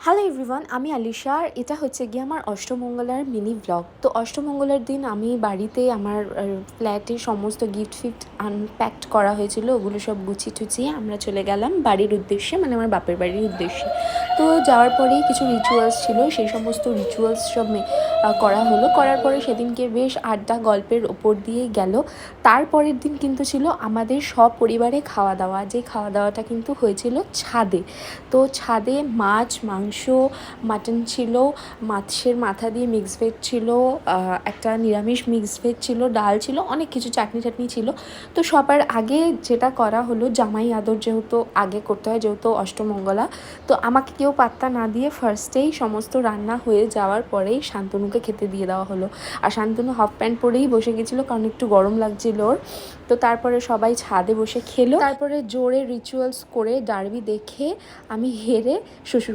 Hello everyone, আমি আলিশা। আর এটা হচ্ছে গিয়ে আমার অষ্টমঙ্গলার মিনি ব্লগ। তো অষ্টমঙ্গলার দিন আমি বাড়িতে আমার ফ্ল্যাটে সমস্ত গিফট ফিফট আনপ্যাকড করা হয়েছিল। ওগুলো সব গুছিয়ে টুচিয়ে আমরা চলে গেলাম বাড়ির উদ্দেশ্যে, মানে আমার বাপের বাড়ির উদ্দেশ্যে। তো যাওয়ার পরেই কিছু রিচুয়ালস ছিল, সেই সমস্ত রিচুয়ালস সব করা হলো। করার পরে সেদিনকে বেশ আড্ডা গল্পের ওপর দিয়েই গেল। তারপরের দিন কিন্তু ছিল আমাদের সপরিবারে খাওয়া দাওয়া। যে খাওয়া দাওয়াটা কিন্তু হয়েছিল ছাদে। তো ছাদে মাছ, মাংস, মাটন ছিল, মাছের মাথা দিয়ে মিক্স ভেজ ছিল, একটা নিরামিষ মিক্স ভেজ ছিল, ডাল ছিল, অনেক কিছু চাটনি ছিল। তো সবার আগে যেটা করা হলো, জামাই আদর যেহেতু আগে করতে হয়, যেহেতু অষ্টমঙ্গলা, তো আমাকে কেউ পাত্তা না দিয়ে ফার্স্টেই সমস্ত রান্না হয়ে যাওয়ার পরেই শান্তনুকে খেতে দিয়ে দেওয়া হলো। আর শান্তনু হাফ প্যান্ট পরেই বসে গেছিলো, কারণ একটু গরম লাগছিল ওর। তো তারপরে সবাই ছাদে বসে খেলো। তারপরে জোরে রিচুয়ালস করে ডার্বি দেখে আমি হেরে শ্বশুর